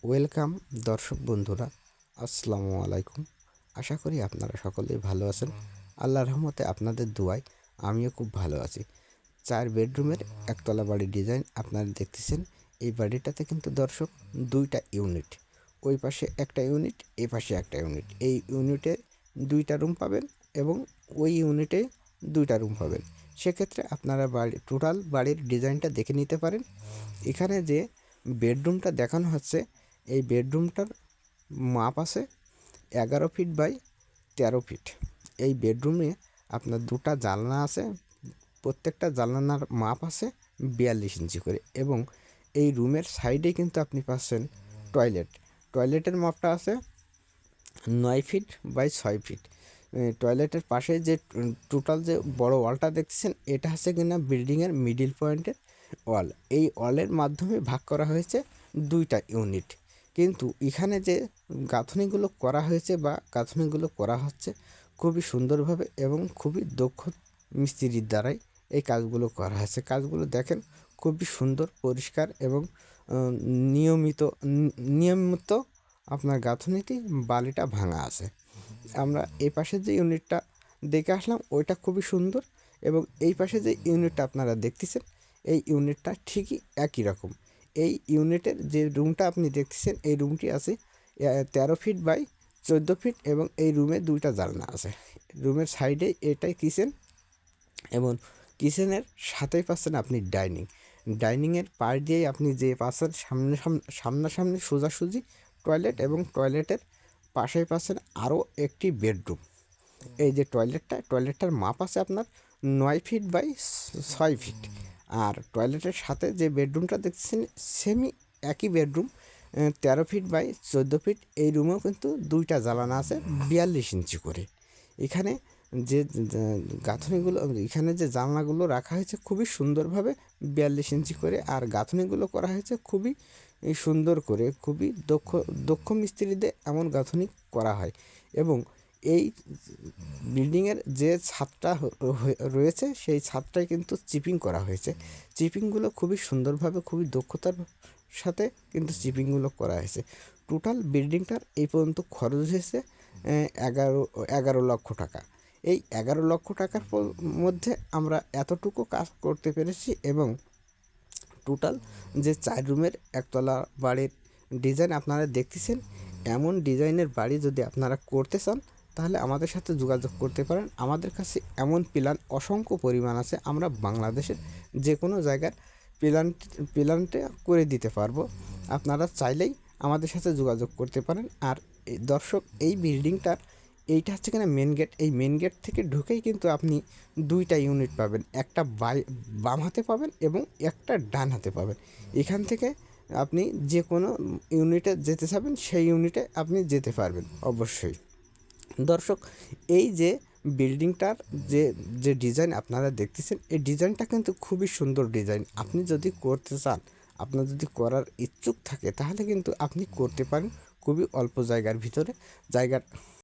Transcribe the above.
Welcome দর্শক বন্ধুরা, আসসালামু আলাইকুম। আশা করি আপনারা সকলেই ভালো আছেন। আল্লাহর রহমতে আপনাদের দোয়ায় আমিও খুব ভালো আছি। 4 বেডরুমের একতলা বাড়ির ডিজাইন আপনারা দেখতেছেন। এই বাড়িটাতে কিন্তু দর্শক 2টা ইউনিট, ওই পাশে একটা ইউনিট, এই পাশে একটা ইউনিট। এই ইউনিটে 2টা রুম পাবেন এবং ওই ইউনিটে 2টা রুম পাবেন। সেক্ষেত্রে আপনারা টোটাল বাড়ির ডিজাইনটা দেখে নিতে পারেন। এখানে যে বেডরুমটা দেখানো হচ্ছে, এই বেডরুমটার মাপ আছে 11 ফিট বাই 13 ফিট। এই বেডরুমে আপনার 2টা জানলা আছে, প্রত্যেকটা জানলার মাপ আছে 42 ইঞ্চি করে, এবং এই রুমের সাইডে কিন্তু আপনি পাচ্ছেন টয়লেটের মাপটা আছে 9 ফিট বাই 6 ফিট। টয়লেটের পাশে যে টোটাল যে বড় ওয়ালটা দেখছেন, এটা হচ্ছে কিনা বিল্ডিংয়ের মিডিল পয়েন্টের ওয়াল। এই ওয়ালের মাধ্যমে ভাগ করা হয়েছে 2টা ইউনিট। কিন্তু এখানে যে গাঁথনিগুলো করা হয়েছে বা গাঁথনিগুলো করা হচ্ছে খুবই সুন্দরভাবে এবং খুবই দক্ষ মিস্ত্রির দ্বারাই এই কাজগুলো করা হয়েছে। কাজগুলো দেখেন, খুবই সুন্দর, পরিষ্কার এবং নিয়মিত আপনার গাঁথনিতে বালিটা ভাঙা আছে। আমরা এই পাশে যে ইউনিটটা দেখে আসলাম, ওইটা খুবই সুন্দর, এবং এই পাশে যে ইউনিটটা আপনারা দেখতেছেন, এই ইউনিটটা ঠিকই একই রকম। এই ইউনিটের যে রুমটা আপনি দেখতেছেন, এই রুমটি আছে 13 ফিট বাই 14 ফিট, এবং এই রুমে 2টা জানলা আছে। রুমের সাইডে এটাই কিচেন, এবং কিচেনের সাথেই পাচ্ছেন আপনি ডাইনিংয়ের পাশ দিয়েই আপনি যে পাচ্ছেন সামনাসামনি সোজাসুজি টয়লেট, এবং টয়লেটের পাশেই পাচ্ছেন আরও একটি বেডরুম। এই যে টয়লেটটার মাপ আছে আপনার 9 ফিট বাই 6 ফিট। আর টয়লেটের সাথে যে বেডরুমটা দেখছেন, সেমি একই বেডরুম, 13 ফিট বাই 14 ফিট। এই রুমেও কিন্তু 2টা জানালা আছে 42 ইঞ্চি করে। এখানে যে গাঁথনিগুলো, এখানে যে জানলাগুলো রাখা হয়েছে খুবই সুন্দরভাবে 42 ইঞ্চি করে, আর গাঁথনিগুলো করা হয়েছে খুবই সুন্দর করে। খুবই দক্ষ মিস্ত্রিদের এমন গাঁথনি করা হয়। এবং এই বিল্ডিংয়ের যে ছাদটা রয়েছে, সেই ছাদটায় কিন্তু চিপিং করা হয়েছে। চিপিংগুলো খুবই সুন্দরভাবে, খুবই দক্ষতার সাথে কিন্তু চিপিংগুলো করা হয়েছে। টোটাল বিল্ডিংটার এই পর্যন্ত খরচ হয়েছে 11 লক্ষ টাকা। এই 11 লক্ষ টাকার মধ্যে আমরা এতটুকু কাজ করতে পেরেছি, এবং টোটাল যে 4 রুমের একতলা বাড়ির ডিজাইন আপনারা দেখতেছেন, এমন ডিজাইনের বাড়ি যদি আপনারা করতে চান, তাহলে আমাদের সাথে যোগাযোগ করতে পারেন। আমাদের কাছে এমন প্ল্যান অসংখ্য পরিমাণ আছে। আমরা বাংলাদেশের যে কোনো জায়গার প্ল্যানটা করে দিতে পারবো। আপনারা চাইলেই আমাদের সাথে যোগাযোগ করতে পারেন। আর দর্শক, এই বিল্ডিংটার এইটা হচ্ছে কিনা মেন গেট। এই মেন গেট থেকে ঢুকেই কিন্তু আপনি 2টা ইউনিট পাবেন, একটা বাম হাতে পাবেন এবং একটা ডান হাতে পাবেন। এখান থেকে আপনি যে কোনো ইউনিটে যেতে চাবেন, সেই ইউনিটে আপনি যেতে পারবেন অবশ্যই। দর্শক, এই যে বিল্ডিংটার যে যে ডিজাইন আপনারা দেখতেছেন, এই ডিজাইনটা কিন্তু খুবই সুন্দর ডিজাইন। আপনি যদি করতে চান, আপনার যদি করার ইচ্ছুক থাকে, তাহলে কিন্তু আপনি করতে পারেন খুবই অল্প জায়গার ভিতরে।